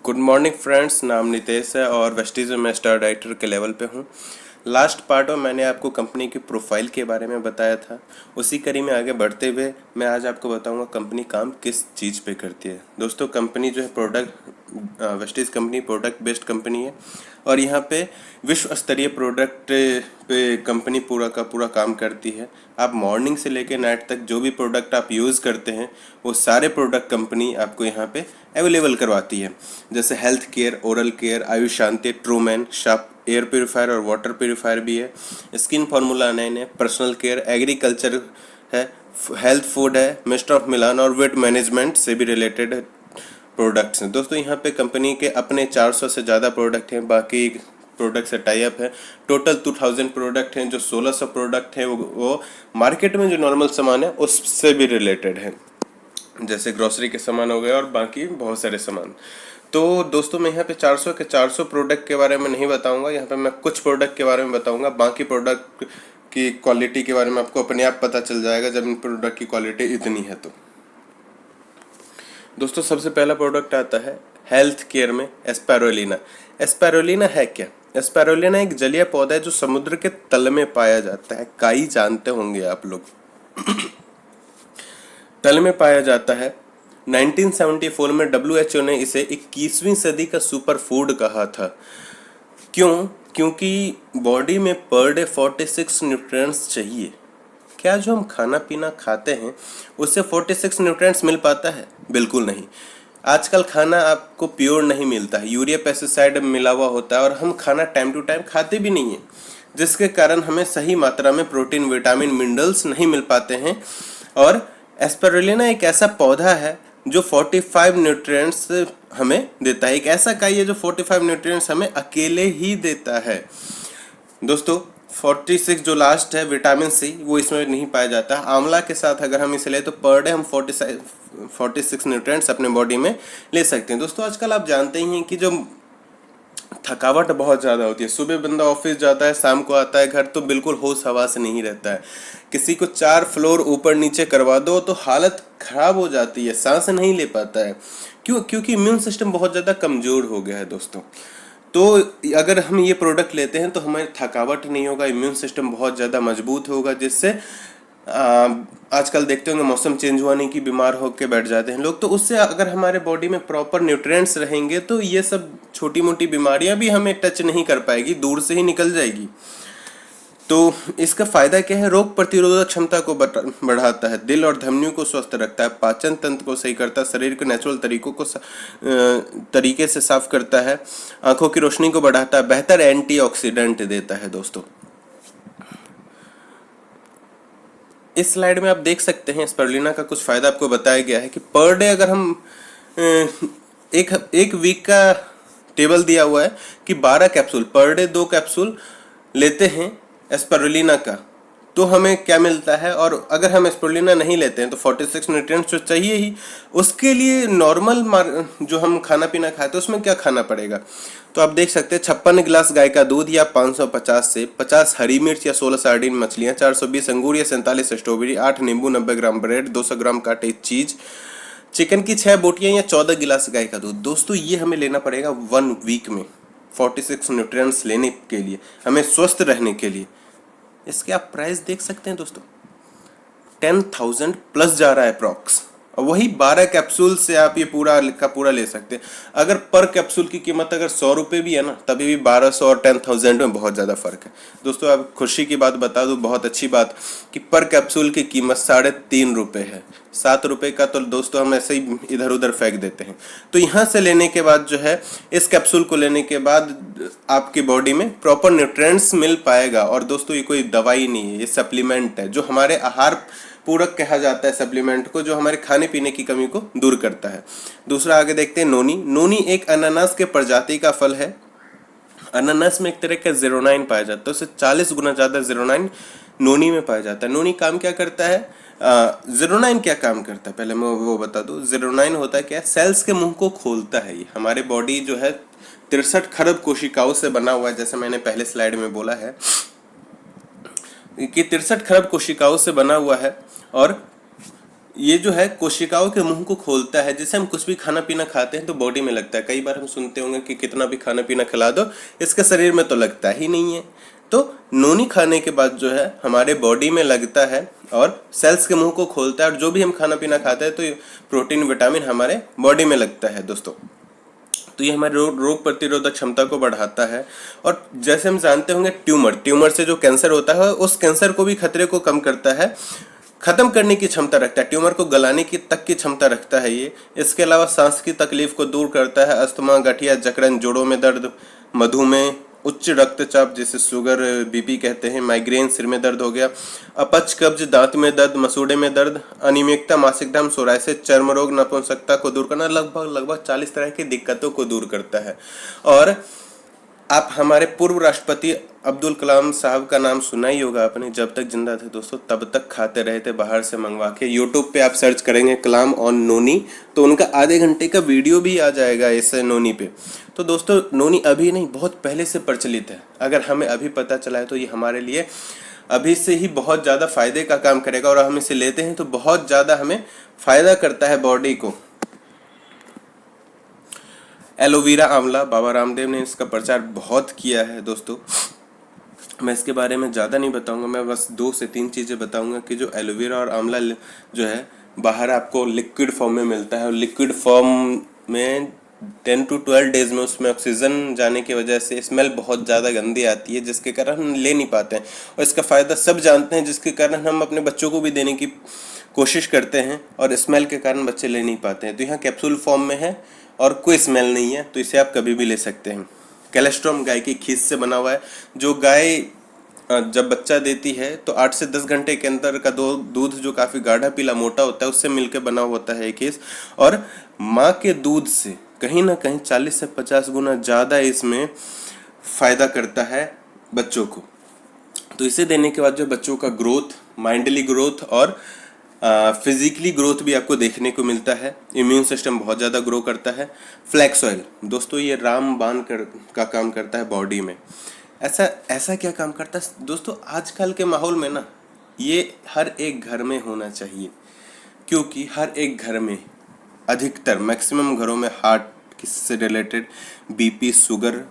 Good morning friends, नाम नितेश है और वेस्टीज में मैं स्टार राइटर के लेवल पे हूँ। लास्ट पार्ट में मैंने आपको कंपनी की प्रोफाइल के बारे में बताया था। उसी कड़ी में आगे बढ़ते हुए मैं आज आपको बताऊंगा कंपनी काम किस चीज़ पे करती है। दोस्तों, कंपनी जो है Vestige company product based company है और यहाँ पे विश्व स्तरीय प्रोडक्ट पे कंपनी पूरा का पूरा काम करती है। आप मॉर्निंग से लेकर नाइट तक जो भी प्रोडक्ट आप यूज़ करते हैं वो सारे प्रोडक्ट कंपनी आपको यहाँ पे अवेलेबल करवाती है। जैसे health care, oral care, Ayush Shanti, Truman, Sharp air purifier और वाटर प्योरीफायर भी है। स्किन फार्मूला 9 है, पर्सनल केयर, एग्रीकल्चर है, हेल्थ फूड है, मिस्ट ऑफ मिलान और वेट मैनेजमेंट से भी रिलेटेड प्रोडक्ट्स हैं। दोस्तों, यहाँ पे कंपनी के अपने 400 से ज़्यादा प्रोडक्ट हैं, बाकी प्रोडक्ट से टाई अप है। टोटल 2000 प्रोडक्ट हैं, जो 1600 प्रोडक्ट हैं वो मार्केट में जो नॉर्मल सामान है उससे भी रिलेटेड है, जैसे ग्रोसरी के सामान हो गए और बाकी बहुत सारे सामान। तो दोस्तों, मैं यहाँ पे 400 के 400 प्रोडक्ट के बारे में नहीं बताऊंगा। यहाँ पे मैं कुछ प्रोडक्ट के बारे में बताऊंगा। बाकी प्रोडक्ट की क्वालिटी के बारे में आपको अपने आप पता चल जाएगा जब इन प्रोडक्ट की क्वालिटी इतनी है। तो दोस्तों, सबसे पहला प्रोडक्ट आता है हेल्थ केयर में एस्पैरुलिना। एस्पैरुलिना है क्या? एस्पैरुलिना एक जलीय पौधा है जो समुद्र के तल में पाया जाता है। काई जानते होंगे आप लोग। तल में पाया जाता है। 1974 में WHO ने इसे 21वीं सदी का सुपर फूड कहा था। क्यों? क्योंकि बॉडी में पर डे 46 न्यूट्रिएंट्स चाहिए। क्या जो हम खाना पीना खाते हैं उससे 46 न्यूट्रिएंट्स मिल पाता है? बिल्कुल नहीं। आजकल खाना आपको प्योर नहीं मिलता है, यूरिया पेस्टिसाइड मिला हुआ होता है और हम खाना टाइम टू टाइम खाते भी नहीं हैं, जिसके कारण हमें सही मात्रा में प्रोटीन, विटामिन, मिनरल्स नहीं मिल पाते हैं। और एस्पैरुलिना एक ऐसा पौधा है जो 45 न्यूट्रिएंट्स हमें देता है। एक ऐसा काई है जो 45 न्यूट्रिएंट्स हमें अकेले ही देता है। दोस्तों, 46 जो लास्ट है विटामिन सी, वो इसमें नहीं पाया जाता। आंवला के साथ अगर हम इसे ले तो पर डे हम 46 न्यूट्रिएंट्स अपने बॉडी में ले सकते हैं। दोस्तों, आजकल आप जानते ही हैं कि जो थकावट बहुत ज़्यादा होती है। सुबह बंदा ऑफिस जाता है, शाम को आता है घर तो बिल्कुल होश हवास नहीं रहता है। किसी को 4 फ्लोर ऊपर नीचे करवा दो तो हालत खराब हो जाती है, सांस नहीं ले पाता है। क्यों? क्योंकि इम्यून सिस्टम बहुत ज़्यादा कमज़ोर हो गया है दोस्तों। तो अगर हम ये प्रोडक्ट लेते हैं तो हमें थकावट नहीं होगा, इम्यून सिस्टम बहुत ज़्यादा मजबूत होगा, जिससे आजकल देखते होंगे मौसम चेंज होने की बीमार होकर बैठ जाते हैं लोग। तो उससे अगर हमारे बॉडी में प्रॉपर न्यूट्रिएंट्स रहेंगे तो ये सब छोटी मोटी बीमारियां भी हमें टच नहीं कर पाएगी, दूर से ही निकल जाएगी। तो इसका फ़ायदा क्या है? रोग प्रतिरोधक क्षमता को बढ़ाता है, दिल और धमनियों को स्वस्थ रखता है, पाचन तंत्र को सही करता है, शरीर के नेचुरल तरीके से साफ करता है, आंखों की रोशनी को बढ़ाता है, बेहतर एंटीऑक्सीडेंट देता है। दोस्तों, इस स्लाइड में आप देख सकते हैं स्पारुलिना का कुछ फ़ायदा आपको बताया गया है कि पर डे अगर हम एक वीक का टेबल दिया हुआ है कि 12 कैप्सूल पर डे, 2 कैप्सूल लेते हैं एस्पारुलिना का तो हमें क्या मिलता है। और अगर हम एस्पारुलिना नहीं लेते हैं तो 46 न्यूट्रिएंट्स जो चाहिए ही, उसके लिए नॉर्मल जो हम खाना पीना खाते हैं उसमें क्या खाना पड़ेगा। तो आप देख सकते हैं 56 गिलास गाय का दूध या 550 से 50 हरी मिर्च या 16 सार्डिन मछलियाँ, 420 अंगूर या 47 स्ट्रॉबेरी, 8 नींबू, 90 ग्राम ब्रेड, 200 ग्राम काटे चीज, चिकन की 6 बोटियाँ या 14 गिलास गाय का दूध। दोस्तों, ये हमें लेना पड़ेगा 1 वीक में 46 न्यूट्रिएंट्स लेने के लिए, हमें स्वस्थ रहने के लिए। इसके आप प्राइस देख सकते हैं दोस्तों, 10,000 प्लस जा रहा है अप्रॉक्स। और वही 12 कैप्सूल से आप ये पूरा का पूरा ले सकते हैं। अगर पर कैप्सूल की कीमत अगर 100 रुपये भी है ना, तभी भी 1200 और 10,000 में बहुत ज़्यादा फ़र्क है। दोस्तों, आप खुशी की बात बता दूँ, बहुत अच्छी बात, कि पर कैप्सूल की कीमत 3.5 रुपये है। 7 रुपये का तो दोस्तों हम ऐसे ही इधर उधर फेंक देते हैं। तो यहाँ से लेने के बाद जो है, इस कैप्सूल को लेने के बाद आपकी बॉडी में प्रॉपर न्यूट्रिएंट्स मिल पाएगा। और दोस्तों, ये कोई दवाई नहीं है, ये सप्लीमेंट है जो हमारे आहार पूरक कहा जाता है सप्लीमेंट को, जो हमारे खाने पीने की कमी को दूर करता है। दूसरा आगे देखते हैं नोनी। नोनी एक अनानास के प्रजाति का फल है। अनानास में एक तरह का ज़ीरोनाइन पाया जाता है, उससे 40 गुना ज़्यादा ज़ीरोनाइन नोनी में पाया जाता है। नोनी काम क्या करता है? ज़ीरोनाइन क्या काम करता है पहले मैं वो बता दूँ। ज़ीरोनाइन होता है क्या? सेल्स के मुंह को खोलता है। ये हमारे बॉडी जो है 63 खरब कोशिकाओं से बना हुआ है, जैसे मैंने पहले स्लाइड में बोला है कि 63 खरब कोशिकाओं से बना हुआ है। और ये जो है कोशिकाओं के मुंह को खोलता है। जैसे हम कुछ भी खाना पीना खाते हैं तो बॉडी में लगता है। कई बार हम सुनते होंगे कि कितना भी खाना पीना खिला दो इसके शरीर में तो लगता ही नहीं है। तो नोनी खाने के बाद जो है हमारे बॉडी में लगता है और सेल्स के मुंह को खोलता है, और जो भी हम खाना पीना खाते हैं तो ये प्रोटीन विटामिन हमारे बॉडी में लगता है दोस्तों। तो ये हमारे रोग प्रतिरोधक क्षमता को बढ़ाता है। और जैसे हम जानते होंगे ट्यूमर से जो कैंसर होता है उस कैंसर को भी खतरे को कम करता है, खत्म करने की क्षमता रखता है, ट्यूमर को गलाने की तक की क्षमता रखता है ये। इसके अलावा सांस की तकलीफ को दूर करता है, अस्थमा, गठिया, जकड़न, जोड़ों में दर्द, मधुमेह, उच्च रक्तचाप जिसे शुगर बीपी कहते हैं, माइग्रेन, सिर में दर्द हो गया, अपच, कब्ज, दांत में दर्द, मसूड़े में दर्द, अनियमितता, मासिक धर्म, सोराइसिस, चर्म रोग, नपुंसकता को दूर करना, लगभग 40 तरह की दिक्कतों को दूर करता है। और आप हमारे पूर्व राष्ट्रपति अब्दुल कलाम साहब का नाम सुना ही होगा आपने। जब तक जिंदा थे दोस्तों तब तक खाते रहे थे बाहर से मंगवा के। यूट्यूब पे आप सर्च करेंगे कलाम ऑन नोनी तो उनका आधे घंटे का वीडियो भी आ जाएगा इस नोनी पे। तो दोस्तों नोनी अभी नहीं, बहुत पहले से प्रचलित है। अगर हमें अभी पता चला है तो ये हमारे लिए अभी से ही बहुत ज़्यादा फायदे का काम करेगा, और हम इसे लेते हैं तो बहुत ज़्यादा हमें फायदा करता है बॉडी को। एलोवेरा आंवला, बाबा रामदेव ने इसका प्रचार बहुत किया है दोस्तों। मैं इसके बारे में ज़्यादा नहीं बताऊंगा, मैं बस 2 से 3 चीज़ें बताऊंगा कि जो एलोवेरा और आंवला जो है बाहर आपको लिक्विड फॉर्म में मिलता है, और लिक्विड फॉर्म में 10 to 12 डेज में उसमें ऑक्सीजन जाने की वजह से स्मेल बहुत ज़्यादा गंदी आती है, जिसके कारण हम ले नहीं पाते हैं। और इसका फ़ायदा सब जानते हैं, जिसके कारण हम अपने बच्चों को भी देने की कोशिश करते हैं, और स्मेल के कारण बच्चे ले नहीं पाते हैं। तो यहाँ कैप्सूल फॉर्म में है और कोई स्मेल नहीं है, तो इसे आप कभी भी ले सकते हैं। कोलेस्ट्रॉम गाय की खीस से बना हुआ है। जो गाय जब बच्चा देती है तो 8 से 10 घंटे के अंदर का दूध जो काफ़ी गाढ़ा पीला मोटा होता है उससे मिलकर बना होता है ये खीस, और माँ के दूध से कहीं ना कहीं 40 से 50 गुना ज़्यादा इसमें फ़ायदा करता है बच्चों को। तो इसे देने के बाद जो बच्चों का ग्रोथ, माइंडली ग्रोथ और फिजिकली ग्रोथ भी आपको देखने को मिलता है। इम्यून सिस्टम बहुत ज़्यादा ग्रो करता है। फ्लैक्स ऑयल दोस्तों ये रामबाण का काम करता है बॉडी में। ऐसा क्या काम करता है दोस्तों? आजकल के माहौल में ना ये हर एक घर में होना चाहिए, क्योंकि हर एक घर में अधिकतर मैक्सिमम घरों में हार्ट से related BP, sugar,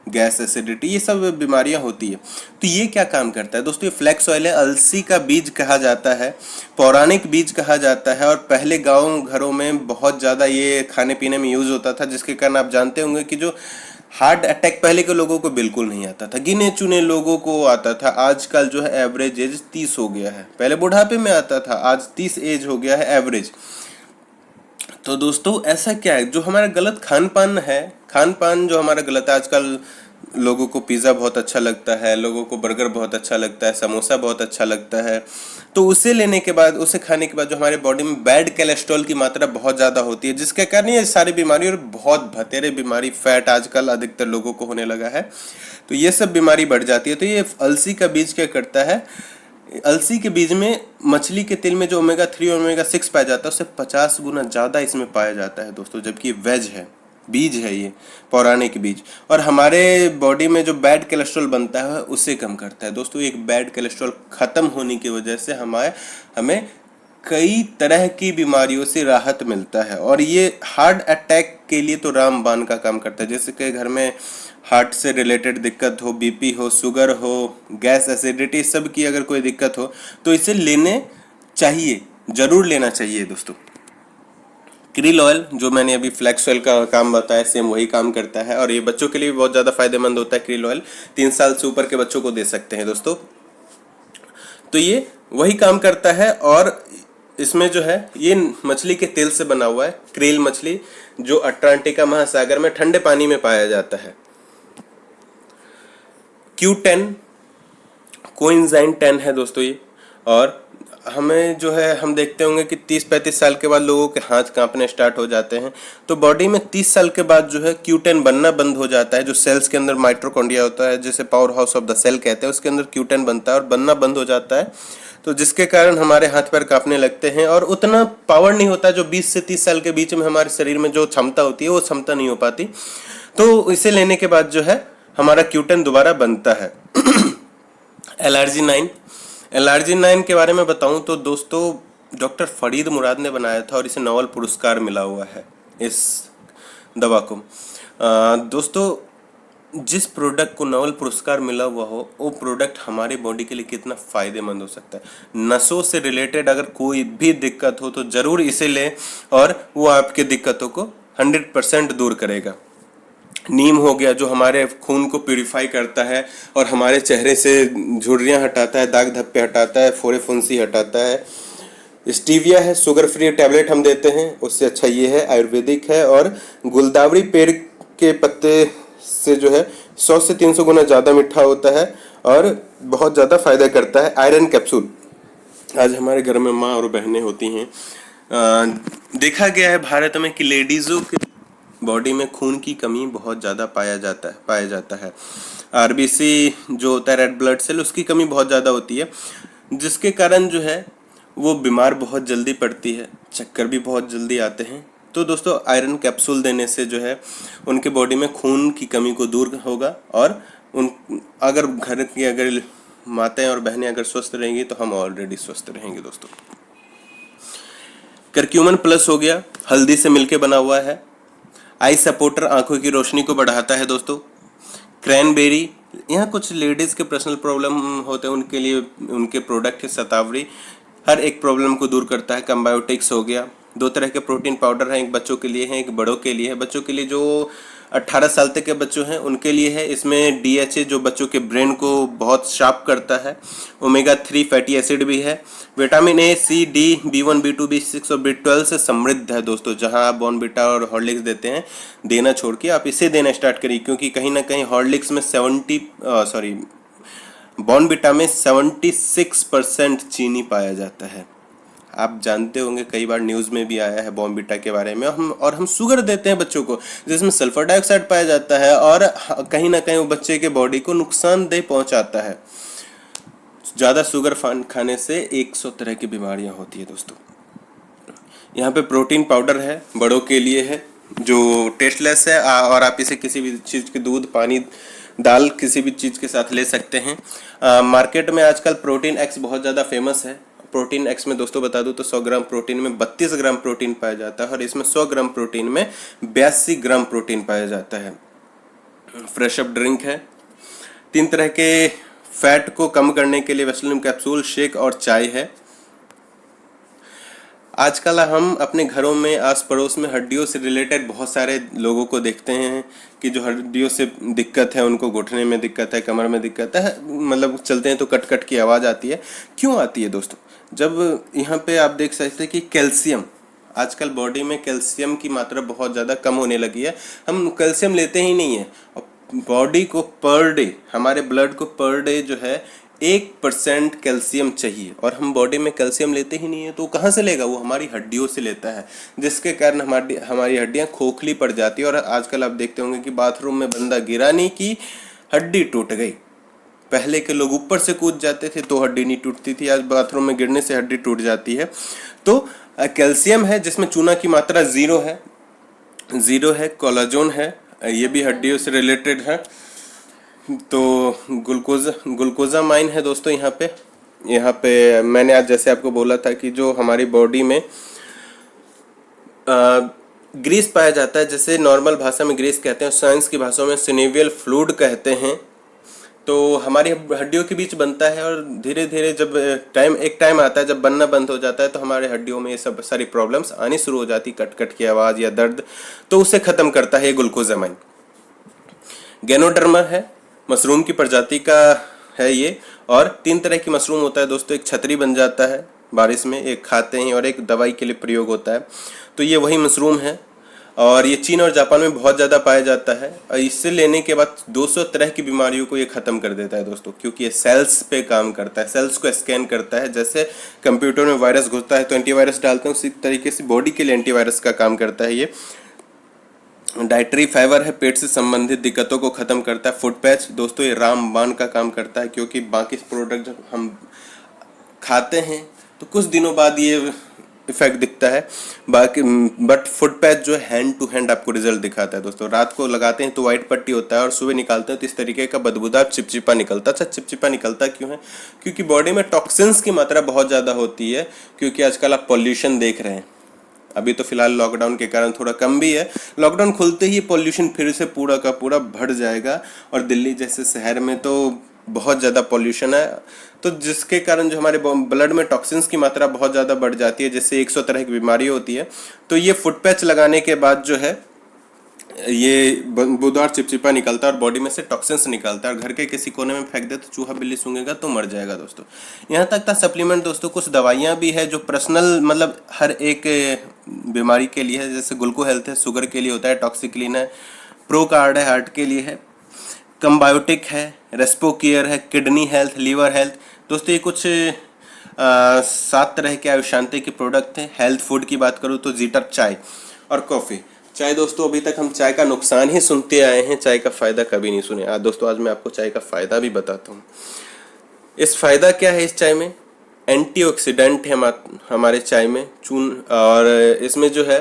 gas, acidity ये सब बीमारियां होती है। तो ये क्या काम करता है दोस्तों? ये फ्लैक्स ऑयल है, अलसी का बीज कहा जाता है, पौराणिक बीज कहा जाता है, और पहले गांव घरों में बहुत ज़्यादा ये खाने पीने में यूज़ होता था, जिसके कारण आप जानते होंगे कि जो हार्ट अटैक पहले के लोगों को बिल्कुल नहीं आता था, गिने चुने लोगों को आता था। आजकल जो है एवरेज एज 30 हो गया है, पहले बुढ़ापे में आता था, आज 30 एज हो गया है एवरेज। तो दोस्तों ऐसा क्या है जो हमारा गलत खान पान जो हमारा गलत है। आजकल लोगों को पिज़्ज़ा बहुत अच्छा लगता है, लोगों को बर्गर बहुत अच्छा लगता है, समोसा बहुत अच्छा लगता है। तो उसे खाने के बाद जो हमारे बॉडी में बैड कोलेस्ट्रॉल की मात्रा बहुत ज़्यादा होती है, जिसके कारण ये सारी बीमारी और बहुत भतेरे बीमारी, फैट आजकल अधिकतर लोगों को होने लगा है, तो ये सब बीमारी बढ़ जाती है। तो ये अलसी का बीज क्या करता है? अलसी के बीज में मछली के तेल में जो ओमेगा 3 और ओमेगा 6 पाया जाता है उससे 50 गुना ज़्यादा इसमें पाया जाता है दोस्तों, जबकि वेज है, बीज है ये पौराणिक बीज, और हमारे बॉडी में जो बैड कोलेस्ट्रॉल बनता है उसे कम करता है दोस्तों। एक बैड कोलेस्ट्रॉल ख़त्म होने की वजह से हमें कई तरह की बीमारियों से राहत मिलता है, और ये हार्ट अटैक के लिए तो रामबाण का काम करता है। जैसे कि घर में हार्ट से रिलेटेड दिक्कत हो, बीपी हो, शुगर हो, गैस, एसिडिटी, सब की अगर कोई दिक्कत हो तो इसे लेने चाहिए, ज़रूर लेना चाहिए दोस्तों। क्रिल ऑयल जो मैंने अभी फ्लैक्स ऑयल का काम बताया, सेम वही काम करता है, और ये बच्चों के लिए भी बहुत ज़्यादा फायदेमंद होता है। क्रिल ऑयल 3 साल से ऊपर के बच्चों को दे सकते हैं दोस्तों। तो ये वही काम करता है, और इसमें जो है ये मछली के तेल से बना हुआ है। क्रेल मछली जो अटलांटिका महासागर में ठंडे पानी में पाया जाता है। Q10 कोएंजाइम 10 है दोस्तों ये, और हमें जो है हम देखते होंगे कि 30-35 साल के बाद लोगों के हाथ कांपने स्टार्ट हो जाते हैं। तो बॉडी में 30 साल के बाद जो है Q10 बनना बंद हो जाता है। जो सेल्स के अंदर माइटोकॉन्ड्रिया होता है, जैसे powerhouse of the cell कहते हैं, उसके अंदर Q10 बनता है और बनना बंद हो जाता है। तो जिसके कारण हमारे हाथ पैर कांपने लगते हैं, और उतना पावर नहीं होता जो 20 से 30 साल के बीच में हमारे शरीर में जो क्षमता होती है वो क्षमता नहीं हो पाती। तो इसे लेने के बाद जो है हमारा Q10 दोबारा बनता है। एलर्जी 9 के बारे में बताऊं तो दोस्तों डॉक्टर फरीद मुराद ने बनाया था और इसे नोबेल पुरस्कार मिला हुआ है इस दवा को। दोस्तों, जिस प्रोडक्ट को नोबेल पुरस्कार मिला हुआ हो वो प्रोडक्ट हमारी बॉडी के लिए कितना फ़ायदेमंद हो सकता है। नसों से रिलेटेड अगर कोई भी दिक्कत हो तो ज़रूर इसे लें और वो आपके दिक्कतों को 100% दूर करेगा। नीम हो गया जो हमारे खून को प्यूरिफाई करता है और हमारे चेहरे से झुर्रियाँ हटाता है, दाग धब्बे हटाता है, फोड़े फुंसी हटाता है। स्टीविया है, शुगर फ्री टैबलेट हम देते हैं, उससे अच्छा ये है, आयुर्वेदिक है। और गुलदावरी पेड़ के पत्ते से जो है 100 से 300 गुना ज़्यादा मीठा होता है और बहुत ज़्यादा फायदा करता है। आयरन कैप्सूल, आज हमारे घर में माँ और बहनें होती हैं। देखा गया है भारत में कि लेडीज़ों के बॉडी में खून की कमी बहुत ज़्यादा पाया जाता है। आरबीसी जो होता है, रेड ब्लड सेल, उसकी कमी बहुत ज़्यादा होती है, जिसके कारण जो है वो बीमार बहुत जल्दी पड़ती है, चक्कर भी बहुत जल्दी आते हैं। तो दोस्तों, आयरन कैप्सूल देने से जो है उनके बॉडी में खून की कमी को दूर होगा और उन अगर घर की अगर माताएं और बहनें अगर स्वस्थ रहेंगी तो हम ऑलरेडी स्वस्थ रहेंगे। दोस्तों, करक्यूमन प्लस हो गया, हल्दी से मिलके बना हुआ है। आई सपोर्टर आंखों की रोशनी को बढ़ाता है। दोस्तों, क्रैनबेरी, यहाँ कुछ लेडीज़ के पर्सनल प्रॉब्लम होते हैं उनके लिए उनके प्रोडक्ट है। शतावरी हर एक प्रॉब्लम को दूर करता है। कंबायोटिक्स हो गया। 2 तरह के प्रोटीन पाउडर हैं, एक बच्चों के लिए है, एक बड़ों के लिए है। बच्चों के लिए जो 18 साल तक के बच्चों हैं उनके लिए है। इसमें DHA जो बच्चों के ब्रेन को बहुत शार्प करता है। ओमेगा 3 फैटी एसिड भी है। Vitamin A, C, D, B1, B2, B6 और B12 से समृद्ध है। दोस्तों, जहां आप बॉर्नविटा और हॉर्लिक्स देते हैं, देना छोड़ के आप इसे देना स्टार्ट करिए, क्योंकि कहीं ना कहीं हॉर्लिक्स में बॉर्नविटा में 76% चीनी पाया जाता है। आप जानते होंगे, कई बार न्यूज़ में भी आया है बॉर्नविटा के बारे में। हम शुगर देते हैं बच्चों को जिसमें सल्फर डाइऑक्साइड पाया जाता है और कहीं ना कहीं वो बच्चे के बॉडी को नुकसानदेह पहुंचाता है। ज़्यादा शुगर खाने से 100 तरह की बीमारियां होती है। दोस्तों, यहाँ पे प्रोटीन पाउडर है, बड़ों के लिए है, जो टेस्टलेस है और आप इसे किसी भी चीज़ के दूध, पानी, दाल किसी भी चीज़ के साथ ले सकते हैं। मार्केट में आजकल प्रोटीन एक्स बहुत ज़्यादा फेमस है। प्रोटीन एक्स में दोस्तों बता दूं तो 100 ग्राम प्रोटीन में 32 ग्राम प्रोटीन पाया जाता है और इसमें 100 ग्राम प्रोटीन में 82 ग्राम प्रोटीन पाया जाता है। फ्रेश अप ड्रिंक है। 3 तरह के फैट को कम करने के लिए वेस्लिन कैप्सूल, शेक और चाय है। आजकल हम अपने घरों में आस पड़ोस में हड्डियों से रिलेटेड बहुत सारे लोगों को देखते हैं कि जो हड्डियों से दिक्कत है, उनको घुटने में दिक्कत है, कमर में दिक्कत है, मतलब चलते हैं तो कट कट की आवाज़ आती है। क्यों आती है दोस्तों? जब यहाँ पे आप देख सकते हैं कि कैल्शियम, आजकल बॉडी में कैल्शियम की मात्रा बहुत ज़्यादा कम होने लगी है। हम कैल्शियम लेते ही नहीं है। बॉडी को पर डे, हमारे ब्लड को पर डे जो है 1% कैल्शियम चाहिए और हम बॉडी में कैल्शियम लेते ही नहीं है। तो कहाँ से लेगा? वो हमारी हड्डियों से लेता है, जिसके कारण हमारी हड्डियाँ खोखली पड़ जाती है। और आजकल आप देखते होंगे कि बाथरूम में बंदा गिरा नहीं कि हड्डी टूट गई। पहले के लोग ऊपर से कूद जाते थे तो हड्डी नहीं टूटती थी, आज बाथरूम में गिरने से हड्डी टूट जाती है। तो कैल्शियम है जिसमें चूना की मात्रा ज़ीरो है। कोलाजन है, ये भी हड्डियों से रिलेटेड है। तो ग्लूकोजामाइन है दोस्तों। यहाँ पे मैंने आज जैसे आपको बोला था कि जो हमारी बॉडी में ग्रीस पाया जाता है, जैसे नॉर्मल भाषा में ग्रीस कहते हैं, साइंस की भाषा में सिनेवियल फ्लूइड कहते हैं। तो हमारी हड्डियों के बीच बनता है और धीरे धीरे जब एक टाइम आता है जब बनना बंद हो जाता है तो हमारे हड्डियों में ये सब सारी प्रॉब्लम्स आनी शुरू हो जाती, कट कट की आवाज़ या दर्द, तो उसे ख़त्म करता है ग्लूकोजामाइन। गैनोडर्मा है, मशरूम की प्रजाति का है ये, और 3 तरह की मशरूम होता है दोस्तों। एक छतरी बन जाता है बारिश में, एक खाते हैं और एक दवाई के लिए प्रयोग होता है। तो ये वही मशरूम है और ये चीन और जापान में बहुत ज़्यादा पाया जाता है। और इससे लेने के बाद 200 तरह की बीमारियों को ये ख़त्म कर देता है दोस्तों, क्योंकि ये सेल्स पे काम करता है, सेल्स को स्कैन करता है। जैसे कंप्यूटर में वायरस घुसता है तो एंटीवायरस डालते हैं, उसी तरीके से बॉडी के लिए एंटीवायरस का काम करता है ये। डाइटरी फाइबर है, पेट से संबंधित दिक्कतों को ख़त्म करता है। फूड पैच दोस्तों, ये रामबाण का काम करता है, क्योंकि बाकी प्रोडक्ट जब हम खाते हैं तो कुछ दिनों बाद ये इफेक्ट दिखता है। बाकी बट फुट पैच जो है हैंड टू हैंड आपको रिजल्ट दिखाता है दोस्तों। रात को लगाते हैं तो वाइट पट्टी होता है और सुबह निकालते हैं तो इस तरीके का बदबूदार चिपचिपा निकलता है। अच्छा, चिपचिपा निकलता क्यों है? क्योंकि बॉडी में टॉक्सिन्स की मात्रा बहुत ज़्यादा होती है, क्योंकि आजकल आप पॉल्यूशन देख रहे हैं। अभी तो फिलहाल लॉकडाउन के कारण थोड़ा कम भी है, लॉकडाउन खुलते ही पॉल्यूशन फिर से पूरा का पूरा बढ़ जाएगा। और दिल्ली जैसे शहर में तो बहुत ज़्यादा पॉल्यूशन है, तो जिसके कारण जो हमारे ब्लड में टॉक्सिन्स की मात्रा बहुत ज़्यादा बढ़ जाती है, जिससे 100 तरह की बीमारी होती है। तो ये फुट पैच लगाने के बाद जो है ये बदबूदार चिपचिपा निकलता है और बॉडी में से टॉक्सिन्स निकलता है, और घर के किसी कोने में फेंक दे तो चूहा बिल्ली सूंघेगा तो मर जाएगा दोस्तों। यहाँ तक था सप्लीमेंट दोस्तों, कुछ दवाइयाँ भी है जो पर्सनल मतलब हर एक बीमारी के लिए है। जैसे ग्लूको हेल्थ है, शुगर के लिए होता है, टॉक्सिक्लीन है, प्रो कार्ड है, हार्ट के लिए है, कम्बायोटिक है, रेस्पो केयर है, किडनी हेल्थ, लीवर हेल्थ। दोस्तों ये कुछ 7 तरह के आयुष शांति के प्रोडक्ट हैं। हेल्थ फूड की बात करूँ तो जीटप चाय और कॉफ़ी। चाय दोस्तों, अभी तक हम चाय का नुकसान ही सुनते आए हैं, चाय का फ़ायदा कभी नहीं सुने। आज दोस्तों, आज मैं आपको चाय का फ़ायदा भी बताता हूँ। इस फ़ायदा क्या है इस चाय में? एंटीऑक्सीडेंट है हमारे चाय में चून, और इसमें जो है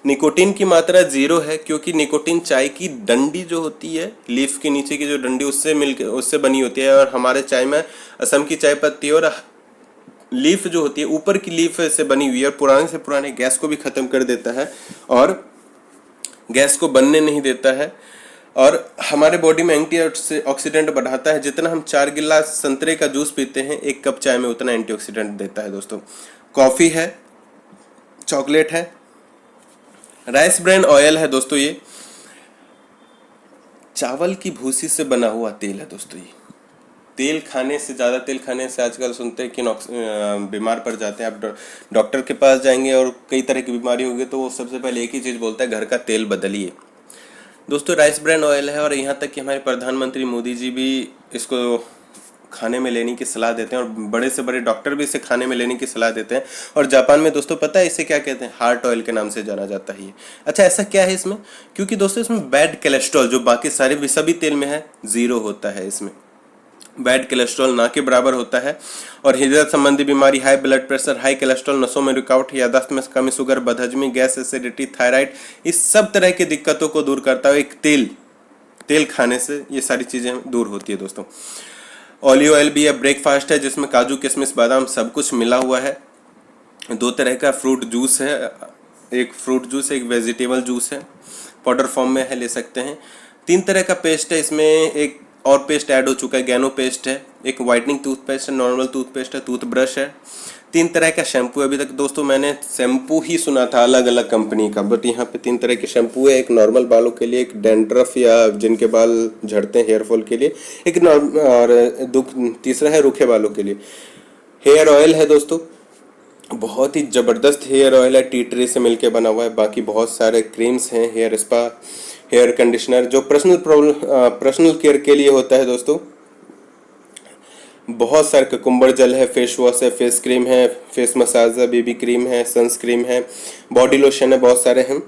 निकोटीन की मात्रा 0 है, क्योंकि निकोटीन चाय की डंडी जो होती है, लीफ के नीचे की जो डंडी, उससे बनी होती है। और हमारे चाय में असम की चाय पत्ती और लीफ जो होती है ऊपर की लीफ से बनी हुई है, और पुराने से पुराने गैस को भी ख़त्म कर देता है और गैस को बनने नहीं देता है, और हमारे बॉडी में एंटीऑक्सीडेंट बढ़ाता है। जितना हम 4 गिलास संतरे का जूस पीते हैं 1 कप चाय में, उतना एंटीऑक्सीडेंट देता है दोस्तों। कॉफ़ी है, चॉकलेट है, राइस ब्रेन ऑयल है दोस्तों, ये चावल की भूसी से बना हुआ तेल है दोस्तों। ये तेल खाने से, ज़्यादा तेल खाने से आजकल सुनते हैं कि बीमार पड़ जाते हैं। आप डॉक्टर के पास जाएंगे और कई तरह की बीमारी होगी तो वो सबसे पहले एक ही चीज़ बोलता है, घर का तेल बदलिए। दोस्तों राइस ब्रेन ऑयल है, और यहाँ तक कि हमारे प्रधानमंत्री मोदी जी भी इसको खाने में लेने की सलाह देते हैं, और बड़े से बड़े डॉक्टर भी इसे खाने में लेने की सलाह देते हैं। और जापान में दोस्तों पता है इसे क्या कहते हैं? हार्ट ऑयल के नाम से जाना जाता है ये। अच्छा, ऐसा क्या है इसमें? क्योंकि दोस्तों इसमें बैड कोलेस्ट्रॉल जो बाकी सारे भी सभी तेल में है 0 होता है। इसमें बैड कोलेस्ट्रॉल ना के बराबर होता है, और हृदय संबंधी बीमारी, high blood pressure, high cholesterol, नसों में रुकावट, याददाश्त में कमी, शुगर, बदहजमी, गैस, एसिडिटी, थायराइड, इस सब तरह की दिक्कतों को दूर करता है। एक तेल खाने से ये सारी चीज़ें दूर होती है दोस्तों। ऑलिव ऑयल भी है, ब्रेकफास्ट है जिसमें काजू, किशमिश, बादाम सब कुछ मिला हुआ है। 2 तरह का फ्रूट जूस है, एक फ्रूट जूस है, एक वेजिटेबल जूस है, पाउडर फॉर्म में है, ले सकते हैं। 3 तरह का पेस्ट है इसमें, एक और पेस्ट ऐड हो चुका है, गैनो पेस्ट है, एक वाइटनिंग टूथपेस्ट है, नॉर्मल टूथपेस्ट है, टूथब्रश है, 3 तरह का शैम्पू है। अभी तक दोस्तों मैंने शैम्पू ही सुना था अलग अलग कंपनी का, बट यहाँ पे 3 तरह के शैम्पू है। एक नॉर्मल बालों के लिए, एक डैंड्रफ या जिनके बाल झड़ते हैं हेयरफॉल के लिए, एक और तीसरा है रूखे बालों के लिए। हेयर ऑयल है दोस्तों, बहुत ही ज़बरदस्त हेयर ऑयल है, टी ट्री से मिलके बना हुआ है। बाकी बहुत सारे क्रीम्स हैं, हेयर स्पा, हेयर कंडीशनर जो पर्सनल केयर के लिए होता है दोस्तों। बहुत सारे कुकुम्बर जेल है, फेस वॉश है, फेस क्रीम है, फेस मसाज है, बेबी क्रीम है, सनस्क्रीम है, बॉडी लोशन है, बहुत सारे हैं।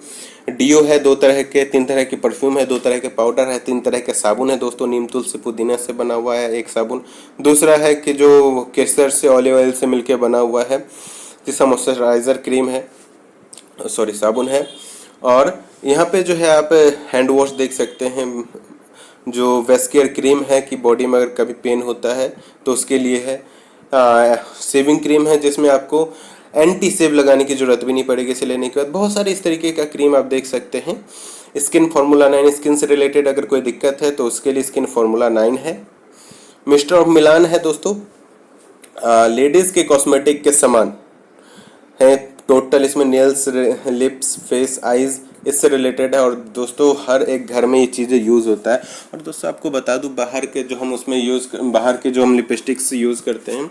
डीओ है 2 तरह के, 3 तरह के परफ्यूम है, 2 तरह के पाउडर है, 3 तरह के साबुन है दोस्तों। नीम, तुलसी, पुदीना से बना हुआ है एक साबुन। दूसरा है कि जो केसर से, ऑलिव ऑयल से मिलके बना हुआ है। तीसरा मॉइस्चराइज़र क्रीम है, सॉरी साबुन है। और यहाँ पे जो है आप हैंड वॉश देख सकते हैं, जो वेस्केयर क्रीम है कि बॉडी में अगर कभी पेन होता है तो उसके लिए है। सेविंग क्रीम है जिसमें आपको एंटी सेव लगाने की ज़रूरत भी नहीं पड़ेगी इसे लेने के बाद। बहुत सारे इस तरीके का क्रीम आप देख सकते हैं। स्किन फार्मूला 9, स्किन से रिलेटेड अगर कोई दिक्कत है तो उसके लिए स्किन फार्मूला 9 है। मिस्टर ऑफ मिलान है दोस्तों, लेडीज़ के कॉस्मेटिक के सामान है टोटल। इसमें नेल्स, लिप्स, फेस, आइज़ इससे रिलेटेड है, और दोस्तों हर एक घर में ये चीज़ें यूज़ होता है। और दोस्तों आपको बता दूं, बाहर के जो हम लिपस्टिक्स यूज़ करते हैं,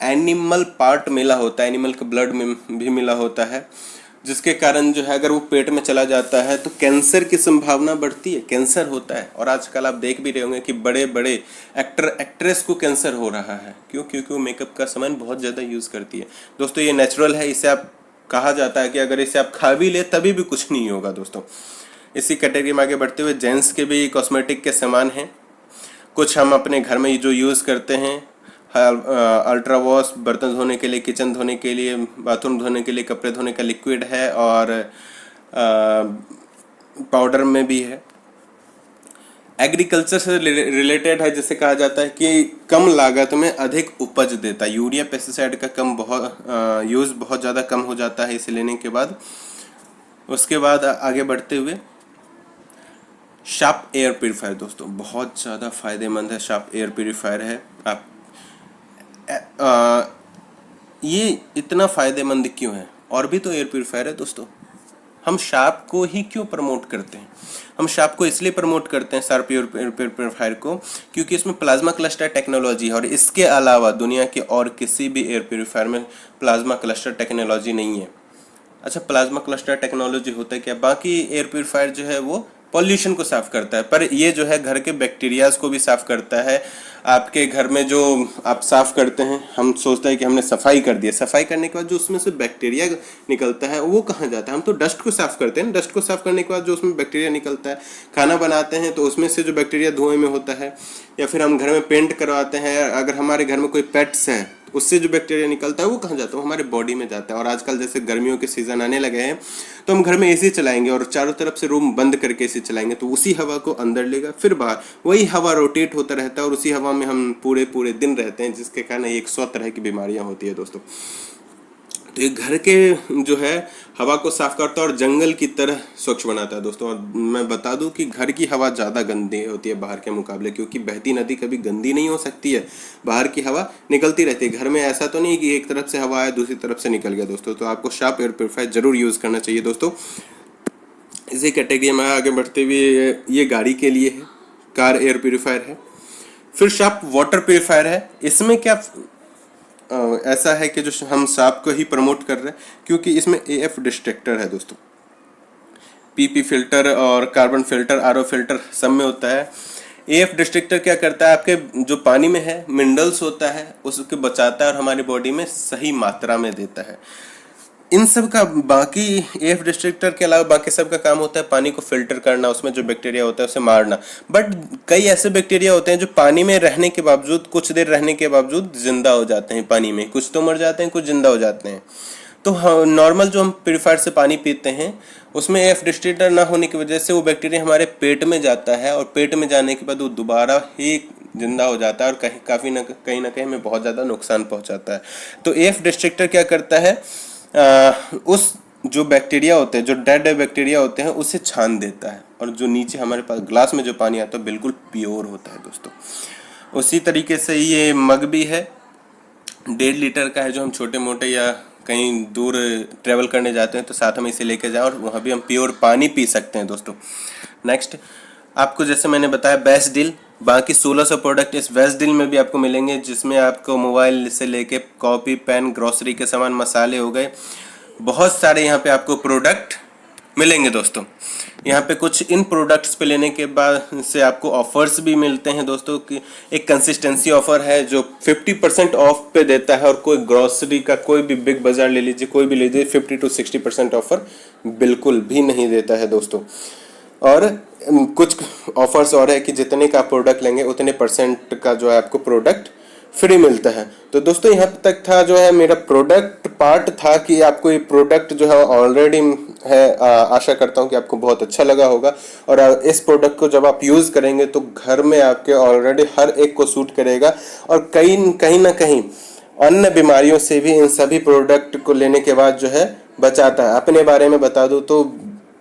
एनिमल पार्ट मिला होता है, एनिमल का ब्लड में भी मिला होता है, जिसके कारण जो है अगर वो पेट में चला जाता है तो कैंसर की संभावना बढ़ती है, कैंसर होता है। और आजकल आप देख भी रहे होंगे कि बड़े बड़े एक्टर एक्ट्रेस को कैंसर हो रहा है। क्यों? क्योंकि वो मेकअप का सामान बहुत ज़्यादा यूज़ करती है। दोस्तों ये नेचुरल है, इसे आप कहा जाता है कि अगर इसे आप खा भी ले तभी भी कुछ नहीं होगा दोस्तों। इसी कैटेगरी में आगे बढ़ते हुए जेंट्स के भी कॉस्मेटिक के सामान हैं। कुछ हम अपने घर में जो यूज़ करते हैं, अल्ट्रा वॉश बर्तन धोने के लिए, किचन धोने के लिए, बाथरूम धोने के लिए, कपड़े धोने का लिक्विड है, और पाउडर में भी है। एग्रीकल्चर से रिलेटेड है, जिसे कहा जाता है कि कम लागत में अधिक उपज देता है। यूरिया पेस्टिसाइड का यूज़ बहुत ज़्यादा कम हो जाता है इसे लेने के बाद। उसके बाद आगे बढ़ते हुए शार्प एयर प्योरीफायर दोस्तों बहुत ज़्यादा फायदेमंद है। शार्प एयर प्योरीफायर है। आप ये इतना फायदेमंद क्यों है? और भी तो एयर प्योरीफायर है दोस्तों। हम शार्प को ही क्यों प्रमोट करते हैं? हम शार्प को इसलिए प्रमोट करते हैं, शार्प एयर प्योरीफायर को, क्योंकि इसमें प्लाज्मा क्लस्टर टेक्नोलॉजी है, और इसके अलावा दुनिया के और किसी भी एयर प्योरीफायर में प्लाज्मा क्लस्टर टेक्नोलॉजी नहीं है। अच्छा, प्लाज्मा क्लस्टर टेक्नोलॉजी होता है क्या? बाकी एयर प्योरीफायर जो है वो पॉल्यूशन को साफ करता है, पर ये जो है घर के बैक्टीरियाज को भी साफ करता है। आपके घर में जो आप साफ करते हैं, हम सोचते हैं कि हमने सफाई कर दी, सफाई करने के बाद जो उसमें से बैक्टीरिया निकलता है वो कहाँ जाता है? हम तो डस्ट को साफ करते हैं। डस्ट को साफ करने के बाद जो उसमें बैक्टीरिया निकलता है, खाना बनाते हैं तो उसमें से जो बैक्टीरिया धुएं में होता है, या फिर हम घर में पेंट करवाते हैं, अगर हमारे घर में कोई पेट्स हैं उससे जो बैक्टीरिया निकलता है वो कहाँ जाता है? वो हमारे बॉडी में जाता है। और आजकल जैसे गर्मियों के सीज़न आने लगे हैं तो हम घर में एसी चलाएंगे और चारों तरफ से रूम बंद करके एसी चलाएंगे, तो उसी हवा को अंदर लेगा, फिर बाहर वही हवा रोटेट होता रहता है, और उसी हवा में हम पूरे पूरे दिन रहते हैं, जिसके कारण एक 100 तरह की बीमारियां होती है दोस्तों। तो ये घर के जो है हवा को साफ करता है और जंगल की तरह स्वच्छ बनाता है दोस्तों। और मैं बता दूं कि घर की हवा ज़्यादा गंदी होती है बाहर के मुकाबले, क्योंकि बहती नदी कभी गंदी नहीं हो सकती है, बाहर की हवा निकलती रहती है। घर में ऐसा तो नहीं कि एक तरफ से हवा आए दूसरी तरफ से निकल गया दोस्तों। तो आपको शार्प एयर प्योरीफायर जरूर यूज़ करना चाहिए दोस्तों। इसी कैटेगरी में आगे बढ़ते हुए ये गाड़ी के लिए है, कार एयर प्योरीफायर है। फिर शार्प वाटर प्योरीफायर है। इसमें क्या ऐसा है कि जो हम शार्प को ही प्रमोट कर रहे हैं, क्योंकि इसमें एएफ डिस्ट्रक्टर है दोस्तों। पीपी फिल्टर और कार्बन फिल्टर, आरओ फिल्टर सब में होता है। एएफ डिस्ट्रक्टर क्या करता है? आपके जो पानी में है मिनरल्स होता है उसको बचाता है और हमारी बॉडी में सही मात्रा में देता है। इन सब का बाकी एएफ डिस्ट्रक्टर के अलावा बाकी सब का काम होता है पानी को फिल्टर करना, उसमें जो बैक्टीरिया होता है उसे मारना। बट कई ऐसे बैक्टीरिया होते हैं जो पानी में रहने के बावजूद, कुछ देर रहने के बावजूद जिंदा हो जाते हैं पानी में। कुछ तो मर जाते हैं, कुछ जिंदा हो जाते हैं। तो नॉर्मल जो हम प्योरीफायर से पानी पीते हैं उसमें एएफ डिस्ट्रक्टर ना होने की वजह से वो बैक्टीरिया हमारे पेट में जाता है, और पेट में जाने के बाद वो दोबारा ही जिंदा हो जाता है और कहीं ना कहीं हमें बहुत ज़्यादा नुकसान पहुँचाता है। तो एएफ डिस्ट्रक्टर क्या करता है? उस जो बैक्टीरिया होते हैं, जो डेड बैक्टीरिया होते हैं, उसे छान देता है, और जो नीचे हमारे पास ग्लास में जो पानी आता है बिल्कुल प्योर होता है दोस्तों। उसी तरीके से ये मग भी है, 1.5 लीटर का है, जो हम छोटे मोटे या कहीं दूर ट्रैवल करने जाते हैं तो साथ में इसे लेके जाएं और वहाँ भी हम प्योर पानी पी सकते हैं दोस्तों। नेक्स्ट, आपको जैसे मैंने बताया बेस्ट डील, बाकी 1600 प्रोडक्ट इस बेस्ट डील में भी आपको मिलेंगे, जिसमें आपको मोबाइल से लेके कॉपी पेन, ग्रोसरी के सामान, मसाले हो गए, बहुत सारे यहाँ पे आपको प्रोडक्ट मिलेंगे दोस्तों। यहाँ पे कुछ इन प्रोडक्ट्स पे लेने के बाद से आपको ऑफर्स भी मिलते हैं दोस्तों। कि एक कंसिस्टेंसी ऑफर है जो 50% ऑफ पे देता है, और कोई ग्रोसरी का कोई भी बिग बाजार ले लीजिए, कोई भी ले लीजिए, 50 to 60% ऑफर बिल्कुल भी नहीं देता है दोस्तों। और कुछ ऑफर्स और है कि जितने का प्रोडक्ट लेंगे उतने % का जो है आपको प्रोडक्ट फ्री मिलता है। तो दोस्तों यहाँ तक था जो है मेरा प्रोडक्ट पार्ट था, कि आपको ये प्रोडक्ट जो है ऑलरेडी है, आशा करता हूँ कि आपको बहुत अच्छा लगा होगा। और इस प्रोडक्ट को जब आप यूज़ करेंगे तो घर में आपके ऑलरेडी हर एक को सूट करेगा, और कहीं ना कहीं अन्य बीमारियों से भी इन सभी प्रोडक्ट को लेने के बाद जो है बचाता है। अपने बारे में बता दूँ तो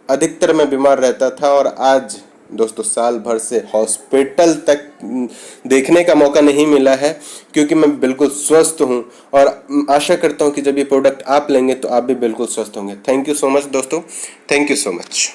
अधिकतर मैं बीमार रहता था, और आज दोस्तों साल भर से हॉस्पिटल तक देखने का मौका नहीं मिला है, क्योंकि मैं बिल्कुल स्वस्थ हूं। और आशा करता हूं कि जब ये प्रोडक्ट आप लेंगे तो आप भी बिल्कुल स्वस्थ होंगे। थैंक यू सो मच दोस्तों, थैंक यू सो मच।